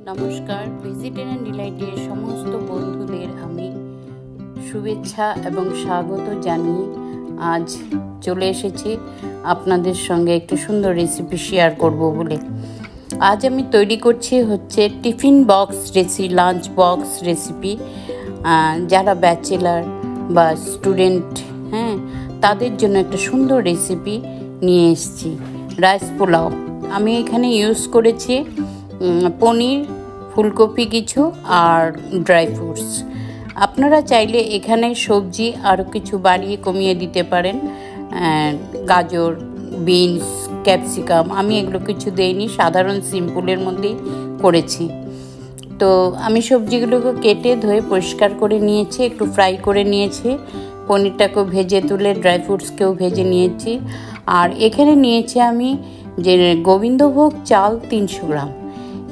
নমস্কার, ভেজিটেরিয়ান ডিলাইটের সমস্ত বন্ধুদের আমি শুভেচ্ছা এবং স্বাগত জানিয়ে আজ চলে এসেছি আপনাদের সঙ্গে একটু সুন্দর রেসিপি শেয়ার করব বলে। আজ আমি তৈরি করছি হচ্ছে tiffin box lunch box recipe. যারা ব্যাচেলার বা স্টুডেন্ট তাদের জন্য একটা সুন্দর রেসিপি নিয়ে এসেছি। রাইস পোলাও আমি এখানে ইউজ করেছি পনির, ফুলকপি কিছু আর ড্রাই ফ্রুটস। আপনারা চাইলে এখানে সবজি আরও কিছু বাড়িয়ে কমিয়ে দিতে পারেন, গাজর, বিনস, ক্যাপসিকাম। আমি এগুলো কিছু দেইনি, সাধারণ সিম্পলের মধ্যেই করেছি। তো আমি সবজিগুলোকে কেটে ধুয়ে পরিষ্কার করে নিয়েছি, একটু ফ্রাই করে নিয়েছি, পনিরটাকেও ভেজে তুলে ড্রাই ফ্রুটসকেও ভেজে নিয়েছি। আর এখানে নিয়েছি আমি যে গোবিন্দভোগ চাল 300 গ্রাম।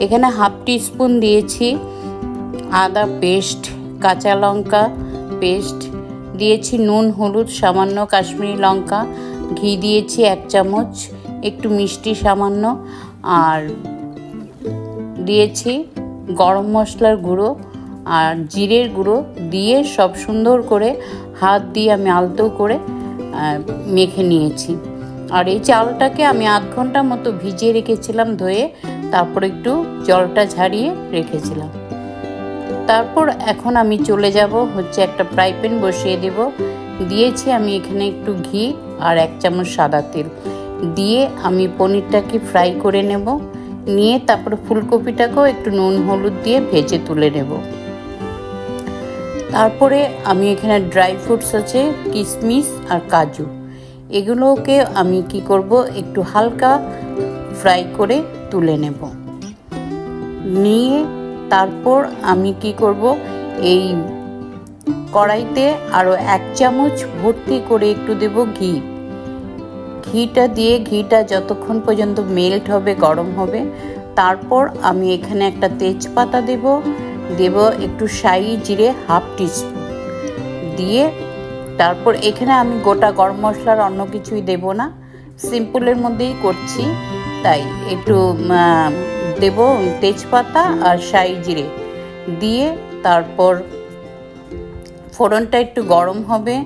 এখানে হাফ টিস্পুন দিয়েছি আদা পেস্ট, কাঁচা লঙ্কা পেস্ট দিয়েছি, নুন, হলুদ সামান্য, কাশ্মীরি লঙ্কা, ঘি দিয়েছি 1 চামচ, একটু মিষ্টি সামান্য, আর দিয়েছি গরম মশলার গুঁড়ো আর জিরের গুঁড়ো দিয়ে সব সুন্দর করে হাত দিয়ে আমি আলতো করে মেখে নিয়েছি। আর এই চালটাকে আমি আধ ঘন্টা মতো ভিজিয়ে রেখেছিলাম ধুয়ে, তারপর একটু জলটা ঝারিয়ে রেখেছিলাম। তারপর এখন আমি চলে যাব হচ্ছে একটা ফ্রাই প্যান বসিয়ে দেব। দিয়েছি আমি এখানে একটু ঘি আর 1 চামচ সাদা তেল দিয়ে আমি পনিরটাকে ফ্রাই করে নেব। নিয়ে তারপর ফুলকপিটাকেও একটু নুন হলুদ দিয়ে ভেজে তুলে নেব। তারপরে আমি এখানে ড্রাই ফ্রুটস আছে, কিশমিশ আর কাজু, এগুলোকে আমি কি করব একটু হালকা ফ্রাই করে তুলে নেব। নিয়ে তারপর আমি কি করব এই কড়াইতে আরও 1 চামচ ভর্তি করে একটু দেব ঘি। ঘিটা দিয়ে ঘিটা যতক্ষণ পর্যন্ত মেল্ট হবে, গরম হবে, তারপর আমি এখানে একটা তেজপাতা দেব একটু শাহি জিরে হাফ টিস্পুন দিয়ে, তারপর এখানে আমি গোটা গরম মশলার অন্য কিছুই দেব না, সিম্পলের মধ্যেই করছি, তাই একটু দেব তেজপাতা আর শাহি জিরে দিয়ে, তারপর ফোড়নটা একটু গরম হবে,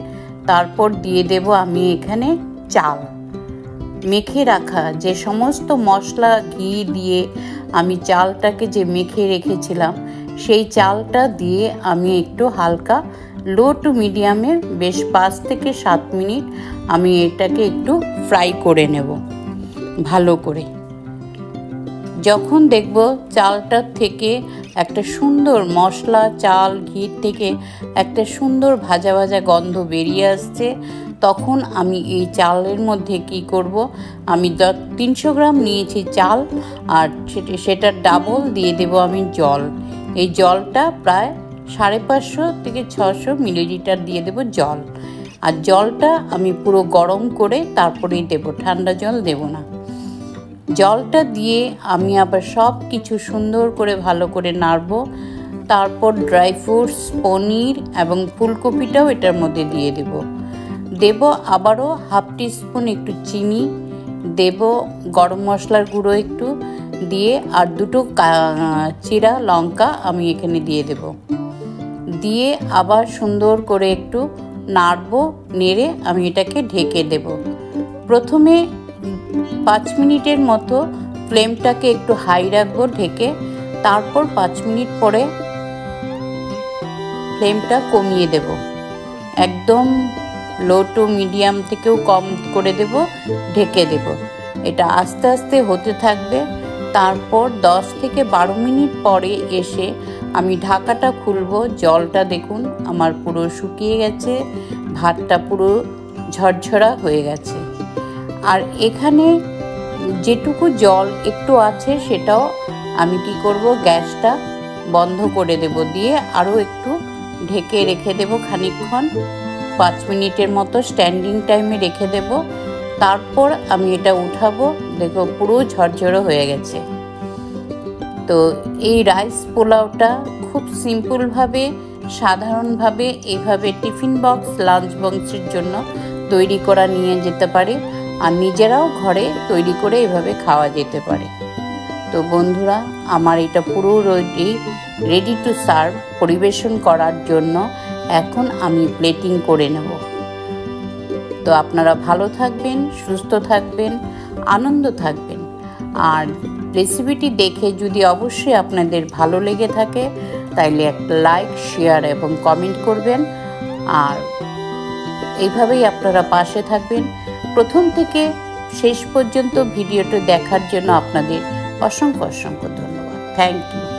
তারপর দিয়ে দেব আমি এখানে চাল মেখে রাখা, যে সমস্ত মশলা ঘি দিয়ে আমি চালটাকে যে মেখে রেখেছিলাম সেই চালটা দিয়ে আমি একটু হালকা লো টু মিডিয়ামে বেশ 5 থেকে 7 মিনিট আমি এটাকে একটু ফ্রাই করে নেব ভালো করে। যখন দেখব চালটার থেকে একটা সুন্দর মশলা, চাল, ঘি থেকে একটা সুন্দর ভাজা ভাজা গন্ধ বেরিয়ে আসছে, তখন আমি এই চালের মধ্যে কি করব, আমি 300 গ্রাম নিয়েছি চাল আর সেটার ডাবল দিয়ে দেব আমি জল। এই জলটা প্রায় 550 থেকে 600 মিলিলিটার দিয়ে দেব জল। আর জলটা আমি পুরো গরম করে তারপরেই দেব, ঠান্ডা জল দেব না। জলটা দিয়ে আমি আবার সব কিছু সুন্দর করে ভালো করে নাড়ব। তারপর ড্রাই ফ্রুটস, পনির এবং ফুলকপিটাও এটার মধ্যে দিয়ে দেব আবারও হাফ টিস্পুন একটু চিনি দেব, গরম মশলার গুঁড়ো একটু দিয়ে, আর 2টো চিরা লঙ্কা আমি এখানে দিয়ে দেব। দিয়ে আবার সুন্দর করে একটু নাড়ব, নেড়ে আমি এটাকে ঢেকে দেব। প্রথমে 5 মিনিটের মতো ফ্লেমটাকে একটু হাই রাখবো ঢেকে, তারপর 5 মিনিট পরে ফ্লেমটা কমিয়ে দেব, একদম লো টু মিডিয়াম থেকেও কম করে দেব, ঢেকে দেব। এটা আস্তে আস্তে হতে থাকবে। তারপর 10 থেকে 12 মিনিট পরে এসে আমি ঢাকাটা খুলবো। জলটা দেখুন আমার পুরো শুকিয়ে গেছে, ভাতটা পুরো ঝরঝরা হয়ে গেছে। আর এখানে যেটুকু জল একটু আছে সেটাও আমি কি করব, গ্যাসটা বন্ধ করে দেব, দিয়ে আরও একটু ঢেকে রেখে দেব খানিকক্ষণ, 5 মিনিটের মতো স্ট্যান্ডিং টাইমে রেখে দেব। তারপর আমি এটা উঠাবো, দেখো পুরো ঝরঝরে হয়ে গেছে। তো এই রাইস পোলাওটা খুব সিম্পলভাবে, সাধারণভাবে এইভাবে টিফিন বক্স, লাঞ্চ বক্সের জন্য তৈরি করা নিয়ে যেতে পারে, আর নিজেরাও ঘরে তৈরি করে এভাবে খাওয়া যেতে পারে। তো বন্ধুরা, আমার এটা পুরো রেডি টু সার্ভ, পরিবেশন করার জন্য। এখন আমি প্লেটিং করে নেব। তো আপনারা ভালো থাকবেন, সুস্থ থাকবেন, আনন্দ থাকবেন। আর রেসিপিটি দেখে যদি অবশ্যই আপনাদের ভালো লেগে থাকে তাইলে একটা লাইক, শেয়ার এবং কমেন্ট করবেন। আর এইভাবেই আপনারা পাশে থাকবেন। প্রথম থেকে শেষ পর্যন্ত ভিডিওটি দেখার জন্য আপনাদের অসংখ্য ধন্যবাদ। Thank you.